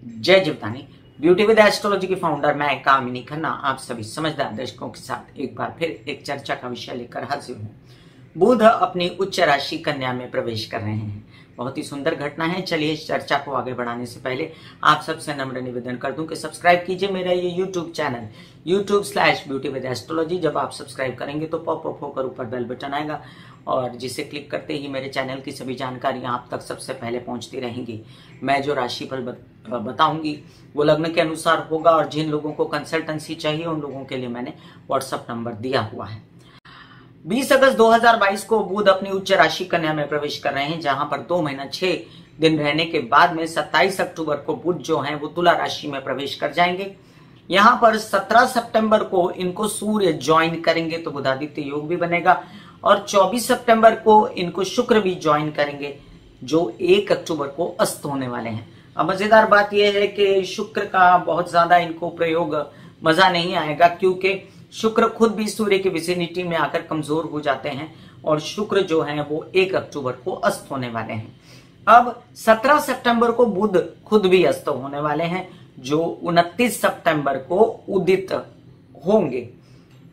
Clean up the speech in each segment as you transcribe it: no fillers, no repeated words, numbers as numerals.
जय Jivdani. Beauty with astrology की founder मैं कामिनी खन्ना आप सभी समझदार दर्शकों के साथ एक बार फिर एक चर्चा का विषय लेकर हाजिर हूँ। बुध अपनी उच्च राशि कन्या में प्रवेश कर रहे हैं। बहुत ही सुंदर घटना है। चलिए इस चर्चा को आगे बढ़ाने से पहले आप सबसे नम्र निवेदन कर दूं कि सब्सक्राइब कीजिए मेरा ये यूट्यूब चैनल YouTube/ब्यूटी विद एस्ट्रोलॉजी। जब आप सब्सक्राइब करेंगे तो पॉप अप होकर ऊपर बेल बटन आएगा और जिसे क्लिक करते ही मेरे चैनल की सभी जानकारियां आप तक सबसे पहले पहुंचती रहेंगी। मैं जो राशिफल बताऊंगी वो लग्न के अनुसार होगा और जिन लोगों को कंसल्टेंसी चाहिए उन लोगों के लिए मैंने व्हाट्सएप नंबर दिया हुआ है। 20 अगस्त 2022 को बुध अपनी उच्च राशि कन्या में प्रवेश कर रहे हैं, जहां पर 2 महीना 6 दिन रहने के बाद में 27 अक्टूबर को बुध जो है वो तुला राशि में प्रवेश कर जाएंगे। यहां पर 17 सितंबर को इनको सूर्य ज्वाइन करेंगे तो बुधादित्य योग भी बनेगा और 24 सितंबर को इनको शुक्र भी ज्वाइन करेंगे जो 1 अक्टूबर को अस्त होने वाले हैं। अब मजेदार बात यह है कि शुक्र का बहुत ज्यादा इनको प्रयोग मजा नहीं आएगा, क्योंकि शुक्र खुद भी सूर्य की विसिनिटी में आकर कमजोर हो जाते हैं और शुक्र जो है वो 1 अक्टूबर को अस्त होने वाले हैं। अब 17 सितंबर को बुध खुद भी अस्त होने वाले हैं जो 29 सितंबर को उदित होंगे।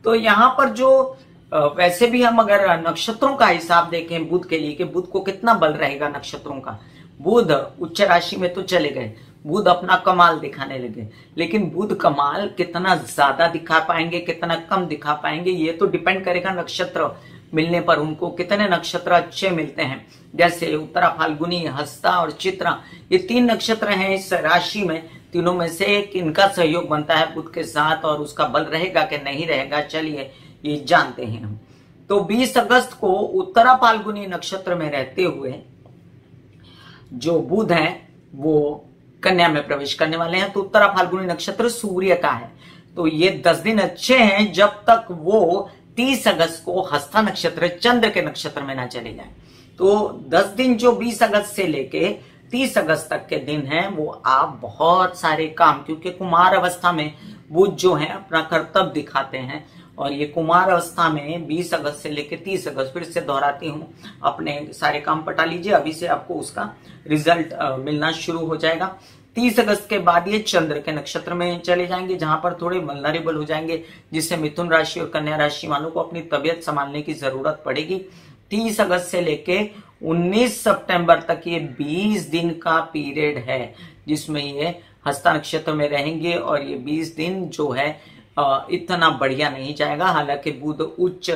तो यहाँ पर जो वैसे भी हम अगर नक्षत्रों का हिसाब देखें बुध के लिए कि बुध को कितना बल रहेगा नक्षत्रों का, बुध उच्च राशि में तो चले गए, बुध अपना कमाल दिखाने लगे, लेकिन बुध कमाल कितना ज्यादा दिखा पाएंगे कितना कम दिखा पाएंगे ये तो डिपेंड करेगा नक्षत्र मिलने पर। उनको कितने नक्षत्र अच्छे मिलते हैं, जैसे उत्तरा, फाल्गुनी, हस्ता और चित्रा, ये 3 नक्षत्र हैं इस राशि में। तीनों में से किनका सहयोग बनता है बुध के साथ और उसका बल रहेगा कि नहीं रहेगा, चलिए ये जानते हैं हम। तो 20 अगस्त को उत्तरा फाल्गुनी नक्षत्र में रहते हुए जो बुध है वो कन्या में प्रवेश करने वाले हैं। तो उत्तरा फाल्गुनी नक्षत्र सूर्य का है, तो ये 10 दिन अच्छे हैं जब तक वो 30 अगस्त को हस्ता नक्षत्र चंद्र के नक्षत्र में ना चले जाए। तो 10 दिन जो 20 अगस्त से लेके 30 अगस्त तक के दिन हैं वो आप बहुत सारे काम, क्योंकि कुमार अवस्था में बुध जो है अपना कर्तव्य दिखाते हैं और ये कुमार अवस्था में 20 अगस्त से लेकर 30 अगस्त, फिर से दोहराती हूँ, अपने सारे काम पटा लीजिए, अभी से आपको उसका रिजल्ट मिलना शुरू हो जाएगा। 30 अगस्त के बाद ये चंद्र के नक्षत्र में चले जाएंगे जहां पर थोड़े वल्नरेबल हो जाएंगे, जिससे मिथुन राशि और कन्या राशि वालों को अपनी तबियत संभालने की जरूरत पड़ेगी। 30 अगस्त से लेके 19 सितंबर तक ये 20 दिन का पीरियड है जिसमें ये हस्ता नक्षत्र में रहेंगे और ये 20 दिन जो है इतना बढ़िया नहीं जाएगा। हालांकि बुध उच्च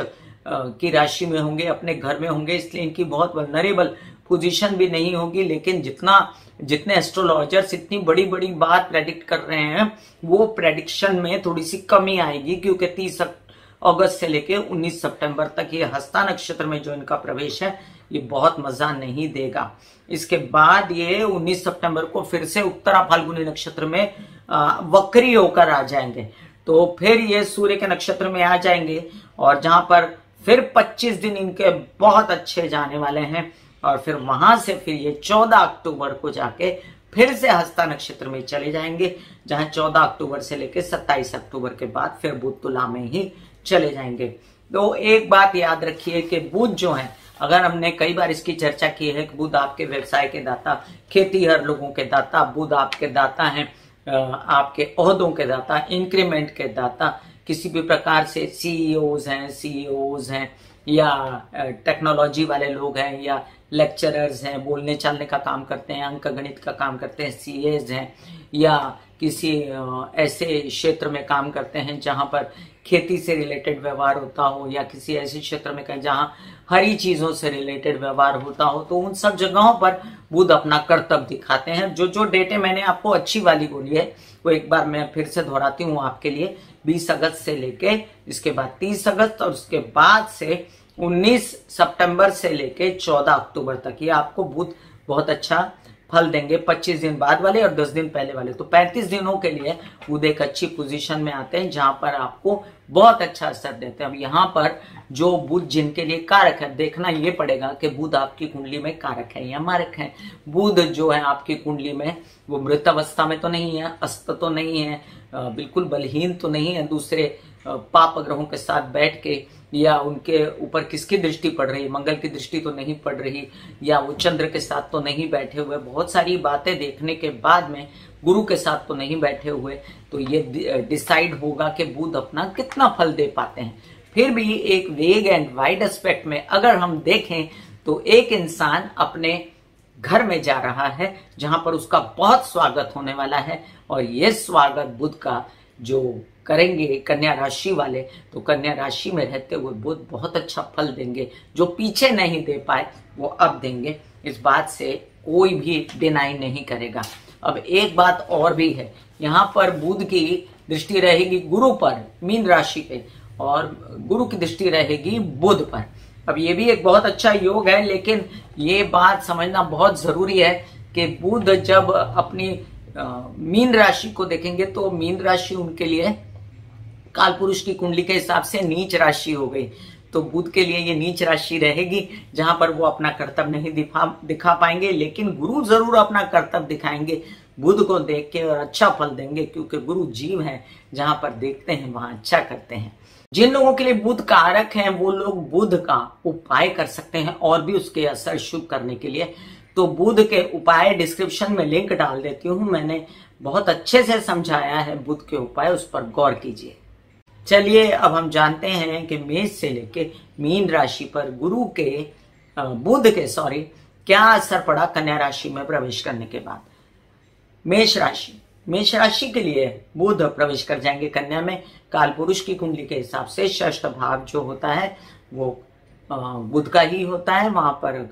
की राशि में होंगे, अपने घर में होंगे, इसलिए इनकी बहुत वल्नरेबल पोजीशन भी नहीं होगी, लेकिन जितने एस्ट्रोलॉजर्स इतनी बड़ी बड़ी बात प्रेडिक्ट कर रहे हैं वो प्रेडिक्शन में थोड़ी सी कमी आएगी, क्योंकि 30 अगस्त से लेके 19 सितंबर तक ये हस्ता नक्षत्र में जो इनका प्रवेश है ये बहुत मजा नहीं देगा। इसके बाद ये 19 सितंबर को फिर से उत्तरा फाल्गुनी नक्षत्र में वक्री होकर आ जाएंगे, तो फिर ये सूर्य के नक्षत्र में आ जाएंगे और जहां पर फिर 25 दिन इनके बहुत अच्छे जाने वाले हैं और फिर वहां से फिर ये 14 अक्टूबर को जाके फिर से हस्ता नक्षत्र में चले जाएंगे, जहां 14 अक्टूबर से लेकर 27 अक्टूबर के बाद फिर बुध तुला में ही चले जाएंगे। तो एक बात याद रखिए कि बुध जो है, अगर हमने कई बार इसकी चर्चा की है कि बुध आपके व्यवसाय के दाता, खेतीहर लोगों के दाता, बुध आपके दाता हैं, आपके ओहदों के दाता, इंक्रीमेंट के दाता, किसी भी प्रकार से सीईओज हैं या टेक्नोलॉजी वाले लोग हैं या लेक्चरर्स हैं, बोलने चालने का काम करते हैं, अंक गणित का काम करते हैं, सीएज हैं या किसी ऐसे क्षेत्र में काम करते हैं जहां पर खेती से रिलेटेड व्यवहार होता हो या किसी ऐसे क्षेत्र में कहीं जहां हरी चीजों से रिलेटेड व्यवहार होता हो, तो उन सब जगहों पर बुध अपना कर्तव्य दिखाते हैं। जो डेटे मैंने आपको अच्छी वाली बोली है वो एक बार मैं फिर से दोहराती हूँ आपके लिए। 20 अगस्त से लेके इसके बाद 30 अगस्त और उसके बाद से 19 सितंबर से लेके 14 अक्टूबर तक ये आपको बुध बहुत अच्छा फल देंगे। 25 दिन बाद वाले और 10 दिन पहले वाले, तो 35 दिनों के लिए बुध एक अच्छी पोजीशन में आते हैं जहां पर आपको बहुत अच्छा असर देते हैं। अब यहाँ पर जो बुध जिनके लिए कारक है, देखना ये पड़ेगा कि बुध आपकी कुंडली में कारक है या मारक है। बुध जो है आपकी कुंडली में वो मृत अवस्था में तो नहीं है, अस्त तो नहीं है, बिल्कुल बलहीन तो नहीं है, दूसरे पाप ग्रहों के साथ बैठ के या उनके ऊपर किसकी दृष्टि पड़ रही, मंगल की दृष्टि तो नहीं पड़ रही, या वो चंद्र के साथ तो नहीं बैठे हुए। बहुत सारी बातें देखने के बाद में गुरु के साथ तो नहीं बैठे हुए, तो ये डिसाइड होगा कि बुध अपना कितना फल दे पाते हैं। फिर भी एक वेग एंड वाइड एस्पेक्ट में अगर हम देखें तो एक इंसान अपने घर में जा रहा है जहां पर उसका बहुत स्वागत होने वाला है, और यह स्वागत बुध का जो करेंगे कन्या राशि वाले, तो कन्या राशि में रहते हुए बुध बहुत अच्छा फल देंगे। जो पीछे नहीं दे पाए वो अब देंगे, इस बात से कोई भी डिनाई नहीं करेगा। अब एक बात और भी है, यहाँ पर बुध की दृष्टि रहेगी गुरु पर, मीन राशि पे, और गुरु की दृष्टि रहेगी बुध पर। अब ये भी एक बहुत अच्छा योग है, लेकिन ये बात समझना बहुत जरूरी है कि बुध जब अपनी मीन राशि को देखेंगे तो मीन राशि उनके लिए काल पुरुष की कुंडली के हिसाब से नीच राशि हो गई, तो बुध के लिए ये नीच राशि रहेगी जहां पर वो अपना कर्तव्य नहीं दिखा पाएंगे, लेकिन गुरु जरूर अपना कर्तव्य दिखाएंगे, बुध को देख के और अच्छा फल देंगे, क्योंकि गुरु जीव है, जहां पर देखते हैं वहां अच्छा करते हैं। जिन लोगों के लिए बुध कारक हैं वो लोग बुध का उपाय कर सकते हैं और भी उसके असर शुभ करने के लिए। तो बुध के उपाय डिस्क्रिप्शन में लिंक डाल देती हूँ, मैंने बहुत अच्छे से समझाया है बुध के उपाय, उस पर गौर कीजिए। चलिए अब हम जानते हैं कि मेष से लेके मीन राशि पर बुध के क्या असर पड़ा कन्या राशि में प्रवेश करने के बाद। मेष राशि के लिए बुध प्रवेश कर जाएंगे कन्या में। काल पुरुष की कुंडली के हिसाब से षष्ठ भाव जो होता है वो बुध का ही होता है। वहां पर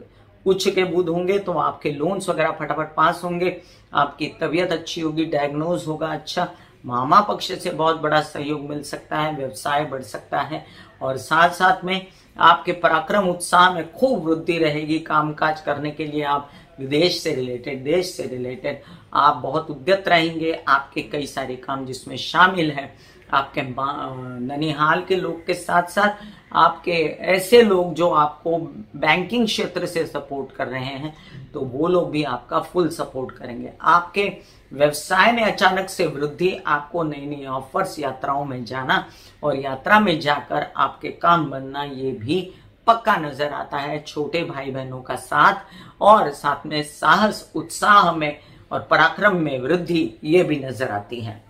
उच्च के बुध होंगे तो आपके लोन्स वगैरह फटाफट पास होंगे, आपकी तबीयत अच्छी होगी, डायग्नोज होगा अच्छा, मामा पक्ष से बहुत बड़ा सहयोग मिल सकता है, व्यवसाय बढ़ सकता है, और साथ साथ में आपके पराक्रम उत्साह में खूब वृद्धि रहेगी। कामकाज करने के लिए आप विदेश से रिलेटेड, देश से रिलेटेड आप बहुत उद्यत रहेंगे। आपके कई सारे काम जिसमें शामिल है आपके ननिहाल के लोग के साथ साथ आपके ऐसे लोग जो आपको बैंकिंग क्षेत्र से सपोर्ट कर रहे हैं, तो वो लोग भी आपका फुल सपोर्ट करेंगे। आपके व्यवसाय में अचानक से वृद्धि, आपको नई नई ऑफर्स, यात्राओं में जाना और यात्रा में जाकर आपके काम बनना, ये भी पक्का नजर आता है। छोटे भाई बहनों का साथ और साथ में साहस, उत्साह में और पराक्रम में वृद्धि, ये भी नजर आती है।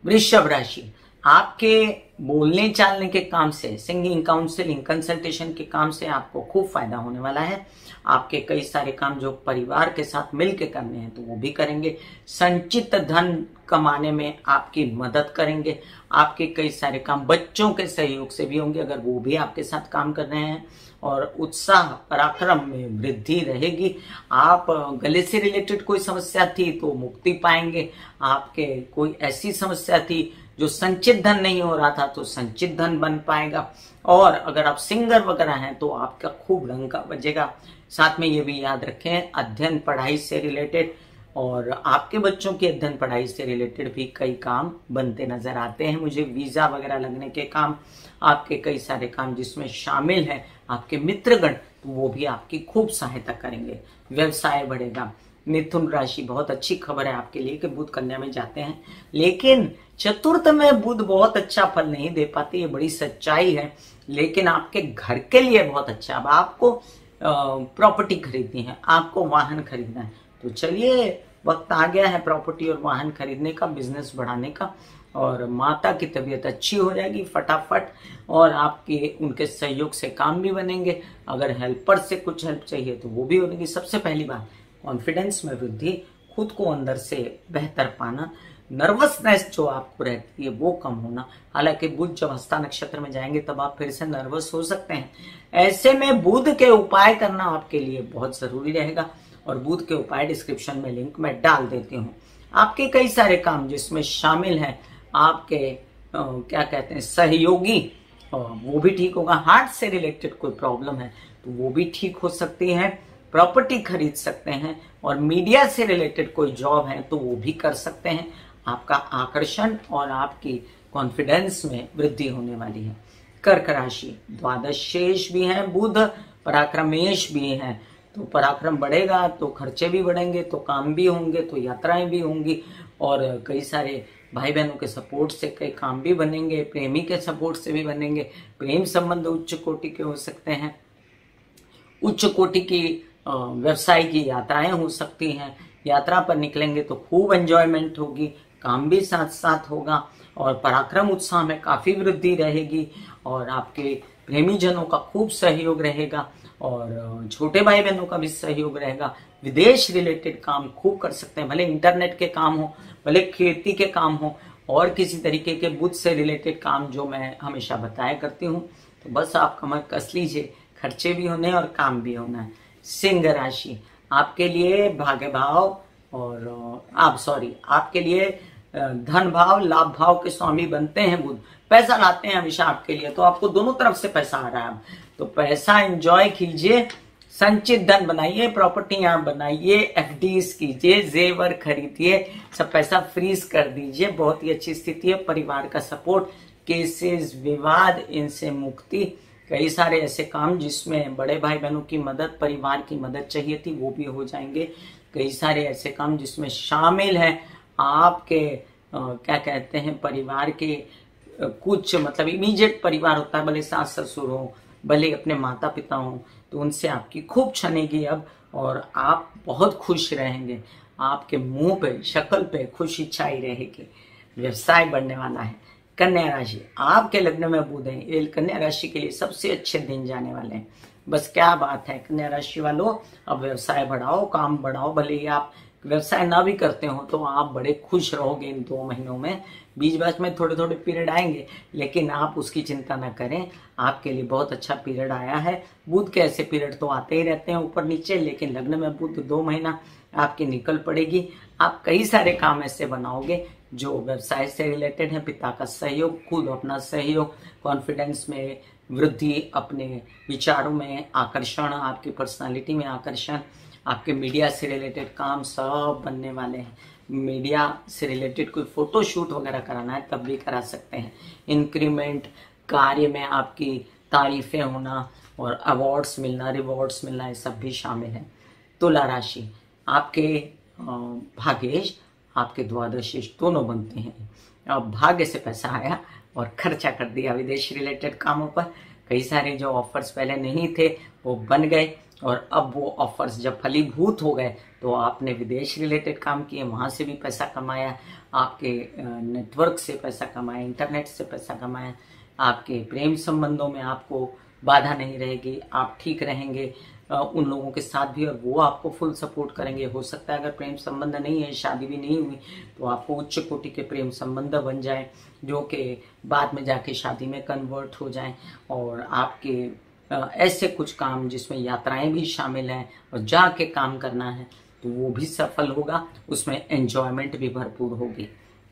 वृषभ राशि, आपके बोलने चालने के काम से, सिंगिंग, काउंसलिंग, कंसल्टेशन के काम से आपको खूब फायदा होने वाला है। आपके कई सारे काम जो परिवार के साथ मिलकर करने हैं तो वो भी करेंगे। संचित धन कमाने में आपकी मदद करेंगे। आपके कई सारे काम बच्चों के सहयोग से भी होंगे अगर वो भी आपके साथ काम कर रहे हैं, और उत्साह पराक्रम में वृद्धि रहेगी। आप गले से रिलेटेड कोई समस्या थी तो मुक्ति पाएंगे। आपके कोई ऐसी समस्या थी जो संचित धन नहीं हो रहा था तो संचित धन बन पाएगा, और अगर आप सिंगर वगैरह हैं तो आपका खूब डंका बजेगा। साथ में ये भी याद रखें, अध्ययन पढ़ाई से रिलेटेड और आपके बच्चों की अध्ययन पढ़ाई से रिलेटेड भी कई काम बनते नजर आते हैं मुझे। वीजा वगैरह लगने के काम, आपके कई सारे काम जिसमें शामिल है आपके मित्रगण, तो वो भी आपकी खूब सहायता करेंगे। व्यवसाय बढ़ेगा। मिथुन राशि, बहुत अच्छी खबर है आपके लिए कि बुध कन्या में जाते हैं, लेकिन चतुर्थ में बुध बहुत अच्छा फल नहीं दे पाते, ये बड़ी सच्चाई है। लेकिन आपके घर के लिए बहुत अच्छा। अब आपको प्रॉपर्टी खरीदनी है, आपको वाहन खरीदना है, तो चलिए वक्त आ गया है प्रॉपर्टी और वाहन खरीदने का, बिजनेस बढ़ाने का, और माता की तबीयत अच्छी हो जाएगी फटाफट, और आपके उनके सहयोग से काम भी बनेंगे। अगर हेल्पर से कुछ हेल्प चाहिए तो वो भी होगी। सबसे पहली बात, कॉन्फिडेंस में वृद्धि, खुद को अंदर से बेहतर पाना, नर्वसनेस जो आपको रहती है वो कम होना। हालांकि बुध जब हस्ता नक्षत्र में जाएंगे तब आप फिर से नर्वस हो सकते हैं। ऐसे में बुध के उपाय करना आपके लिए बहुत जरूरी रहेगा, और बुध के उपाय डिस्क्रिप्शन में लिंक मैं डाल देती हूँ। आपके कई सारे काम जिसमें शामिल है आपके क्या कहते हैं सहयोगी, वो भी ठीक होगा। हार्ट से रिलेटेड कोई प्रॉब्लम है तो वो भी ठीक हो सकती है। प्रॉपर्टी खरीद सकते हैं, और मीडिया से रिलेटेड कोई जॉब है तो वो भी कर सकते हैं। आपका आकर्षण और आपकी कॉन्फिडेंस में वृद्धि होने वाली है। कर्क राशि, द्वादश शेष भी है बुध, पराक्रमेश भी है, तो पराक्रम बढ़ेगा तो खर्चे भी बढ़ेंगे, तो काम भी होंगे, तो यात्राएं भी होंगी, और कई सारे भाई बहनों के सपोर्ट से कई काम भी बनेंगे, प्रेमी के सपोर्ट से भी बनेंगे। प्रेम संबंध उच्च कोटि के हो सकते हैं, उच्च कोटि की व्यवसाय की यात्राएं हो सकती हैं, यात्रा पर निकलेंगे तो खूब एंजॉयमेंट होगी, काम भी साथ साथ होगा और पराक्रम उत्साह में काफी वृद्धि रहेगी और आपके प्रेमी जनों का खूब सहयोग रहेगा और छोटे भाई बहनों का भी सहयोग रहेगा। विदेश रिलेटेड काम खूब कर सकते हैं, भले इंटरनेट के काम हो, भले खेती के काम हो और किसी तरीके के बुद्ध से रिलेटेड काम जो मैं हमेशा बताया करती हूँ। तो बस आप कमर कस लीजिए, खर्चे भी होने और काम भी होना है। सिंह राशि, आपके लिए भाग्य भाव और आपके लिए धन भाव लाभ भाव के स्वामी बनते हैं बुध, पैसा लाते हैं हमेशा आपके लिए, तो आपको दोनों तरफ से पैसा आ रहा है। तो पैसा एंजॉय कीजिए, संचित धन बनाइए, प्रॉपर्टियां बनाइए, एफडीज कीजिए, जेवर खरीदिए, सब पैसा फ्रीज कर दीजिए। बहुत ही अच्छी स्थिति है। परिवार का सपोर्ट, केसेस विवाद इनसे मुक्ति, कई सारे ऐसे काम जिसमें बड़े भाई बहनों की मदद, परिवार की मदद चाहिए थी वो भी हो जाएंगे। कई सारे ऐसे काम जिसमें शामिल है आपके क्या कहते हैं परिवार के कुछ मतलब इमीडिएट परिवार होता है, भले सास ससुर हो, भले अपने माता पिता हो, तो उनसे आपकी खूब छनेगी अब और आप बहुत खुश रहेंगे। आपके मुंह पे शक्ल पे खुशी छाई रहेगी। व्यवसाय बढ़ने वाला है। कन्या राशि, आपके लग्न में बुध है, ये कन्या राशि के लिए सबसे अच्छे दिन जाने वाले हैं। बस क्या बात है कन्या राशि वालों, अब व्यवसाय बढ़ाओ, काम बढ़ाओ। भले ही आप व्यवसाय ना भी करते हो तो आप बड़े खुश रहोगे इन 2 महीनों में। बीच बीच में थोड़े थोड़े पीरियड आएंगे, लेकिन आप उसकी चिंता ना करें, आपके लिए बहुत अच्छा पीरियड आया है। बुध के ऐसे पीरियड तो आते ही रहते हैं ऊपर नीचे, लेकिन लग्न में बुध 2 महीना आपकी निकल पड़ेगी। आप कई सारे काम ऐसे बनाओगे जो व्यवसाय से रिलेटेड है। पिता का सहयोग, खुद अपना सहयोग, कॉन्फिडेंस में वृद्धि, अपने विचारों में आकर्षण, आपकी पर्सनालिटी में आकर्षण, आपके मीडिया से रिलेटेड काम सब बनने वाले हैं। मीडिया से रिलेटेड कोई फोटो शूट वगैरह कराना है तब भी करा सकते हैं। इंक्रीमेंट, कार्य में आपकी तारीफें होना और अवार्ड्स मिलना, रिवॉर्ड्स मिलना, ये सब भी शामिल है। तुला राशि, आपके भाग्येश, आपके द्वादशेश दोनों बनते हैं। अब भाग्य से पैसा आया और खर्चा कर दिया विदेश रिलेटेड कामों पर। कई सारे जो ऑफर्स पहले नहीं थे वो बन गए और अब वो ऑफर्स जब फलीभूत हो गए तो आपने विदेश रिलेटेड काम किए, वहां से भी पैसा कमाया, आपके नेटवर्क से पैसा कमाया, इंटरनेट से पैसा कमाया। आपके प्रेम संबंधों में आपको बाधा नहीं रहेगी, आप ठीक रहेंगे उन लोगों के साथ भी और वो आपको फुल सपोर्ट करेंगे। हो सकता है अगर प्रेम संबंध नहीं है, शादी भी नहीं हुई, तो आपको उच्च कोटि के प्रेम संबंध बन जाए जो कि बाद में जाके शादी में कन्वर्ट हो जाएं। और आपके ऐसे कुछ काम जिसमें यात्राएं भी शामिल हैं और जाके काम करना है तो वो भी सफल होगा, उसमें एंजॉयमेंट भी भरपूर होगी।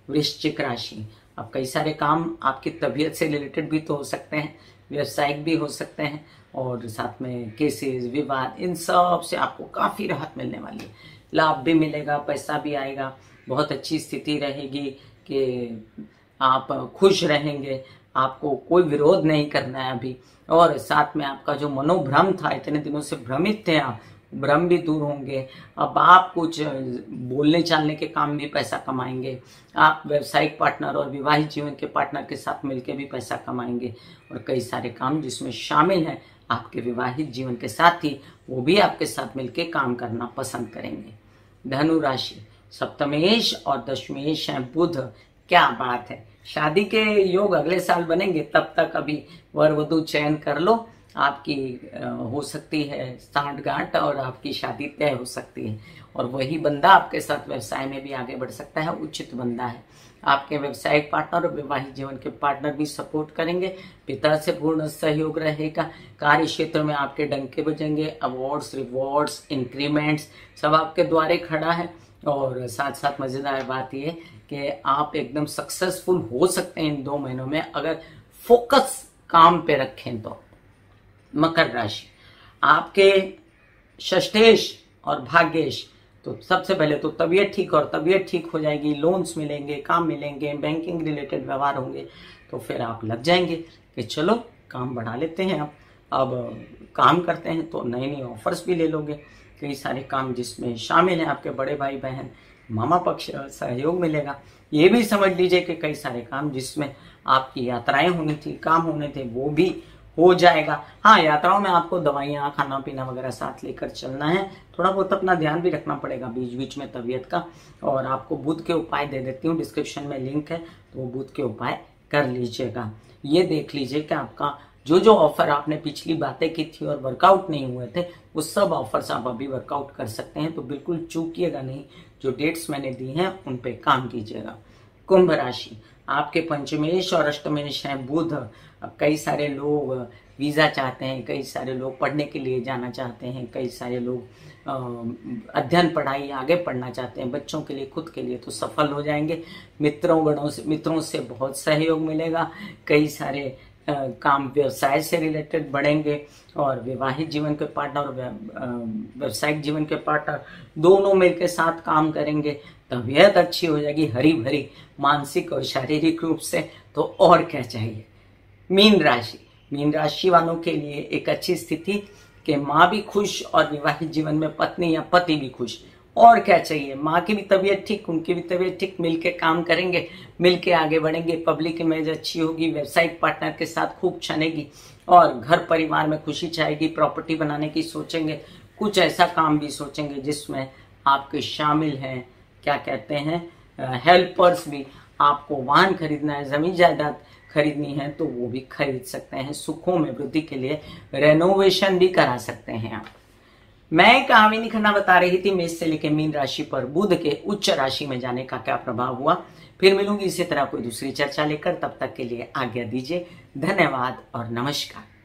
वृश्चिक राशि, अब कई सारे काम आपकी तबीयत से रिलेटेड भी तो हो सकते हैं, व्यवसायिक भी हो सकते हैं और साथ में केसेस विवाद, इन सब से आपको काफी राहत मिलने वाली है। लाभ भी मिलेगा, पैसा भी आएगा, बहुत अच्छी स्थिति रहेगी कि आप खुश रहेंगे, आपको कोई विरोध नहीं करना है अभी। और साथ में आपका जो मनोभ्रम था, इतने दिनों से भ्रमित थे आप, भ्रम भी दूर होंगे। अब आप कुछ बोलने चालने के काम भी पैसा कमाएंगे। आप व्यवसायिक पार्टनर और विवाहित जीवन के पार्टनर के साथ मिलकर भी पैसा कमाएंगे और कई सारे काम जिसमें शामिल हैं आपके विवाहित जीवन के साथ ही, वो भी आपके साथ मिलकर काम करना पसंद करेंगे। धनु राशि, सप्तमेश और दशमेश हैं बुध, क्या बात है, शादी के योग अगले साल बनेंगे, तब तक अभी वर वधू चयन कर लो, आपकी हो सकती है सांठगांठ और आपकी शादी तय हो सकती है। और वही बंदा आपके साथ व्यवसाय में भी आगे बढ़ सकता है, उचित बंदा है। आपके व्यवसायिक पार्टनर और वैवाहिक जीवन के पार्टनर भी सपोर्ट करेंगे, पिता से पूर्ण सहयोग रहेगा। कार्य क्षेत्र में आपके डंके बजेंगे, अवार्ड्स, रिवॉर्ड्स, इंक्रीमेंट्स सब आपके द्वारे खड़ा है। और साथ साथ मजेदार बात यह कि आप एकदम सक्सेसफुल हो सकते हैं इन 2 महीनों में अगर फोकस काम पे रखें तो। मकर राशि, आपके षष्ठेश और भाग्येश, तो सबसे पहले तो तबीयत ठीक, और तबीयत ठीक हो जाएगी, लोन्स मिलेंगे, काम मिलेंगे, बैंकिंग रिलेटेड व्यवहार होंगे, तो फिर आप लग जाएंगे कि चलो काम बढ़ा लेते हैं। अब काम करते हैं तो नए नए ऑफर्स भी ले लोगे। कई सारे काम जिसमें शामिल हैं आपके बड़े भाई बहन, मामा पक्ष सहयोग मिलेगा। ये भी समझ लीजिए कि कई सारे काम जिसमें आपकी यात्राएं होनी थी, काम होने थे, वो भी हो जाएगा। हाँ, यात्राओं में आपको दवाइयाँ, खाना पीना वगैरह साथ लेकर चलना है। थोड़ा बहुत अपना ध्यान भी रखना पड़ेगा बीच बीच में तबीयत का। और आपको बुध के उपाय दे देती हूँ, डिस्क्रिप्शन में लिंक है, तो वो बुध के उपाय कर लीजिएगा। ये देख लीजिए कि आपका जो जो ऑफर आपने पिछली बातें की थी और वर्कआउट नहीं हुए थे, वो सब ऑफर्स आप अभी वर्कआउट कर सकते हैं। तो बिल्कुल चूकिएगा नहीं, जो डेट्स मैंने दी हैं उन पे काम कीजिएगा। कुंभ राशि, आपके पंचमेश और अष्टमेश हैं बुध। अब कई सारे लोग वीजा चाहते हैं, कई सारे लोग पढ़ने के लिए जाना चाहते हैं, कई सारे लोग अध्ययन पढ़ाई आगे पढ़ना चाहते हैं, बच्चों के लिए, खुद के लिए, तो सफल हो जाएंगे। मित्रों से बहुत सहयोग मिलेगा। कई सारे काम व्यवसाय से रिलेटेड बढ़ेंगे। और विवाहित जीवन के पार्टनर और व्यवसायिक जीवन के पार्टनर दोनों मिलकर साथ काम करेंगे। तबीयत अच्छी हो जाएगी, हरी भरी, मानसिक और शारीरिक रूप से। तो और क्या चाहिए। मीन राशि वालों के लिए एक अच्छी स्थिति कि माँ भी खुश और विवाहित जीवन में पत्नी या पति भी खुश। और क्या चाहिए। माँ की भी तबीयत ठीक, उनकी भी तबीयत ठीक, मिलके काम करेंगे, मिलके आगे बढ़ेंगे। पब्लिक इमेज अच्छी होगी, व्यावसायिक पार्टनर के साथ खूब चलेगी और घर परिवार में खुशी छाएगी। प्रॉपर्टी बनाने की सोचेंगे, कुछ ऐसा काम भी सोचेंगे जिसमें आपके शामिल हैं, क्या कहते हैं, हेल्पर्स भी। आपको वाहन खरीदना है, जमीन जायदाद खरीदनी है, तो वो भी खरीद सकते हैं। सुखों में वृद्धि के लिए रेनोवेशन भी करा सकते हैं आप। मैं कामिनी खन्ना बता रही थी मेष से लेकर मीन राशि पर बुध के उच्च राशि में जाने का क्या प्रभाव हुआ। फिर मिलूंगी इसी तरह कोई दूसरी चर्चा लेकर, तब तक के लिए आज्ञा दीजिए। धन्यवाद और नमस्कार।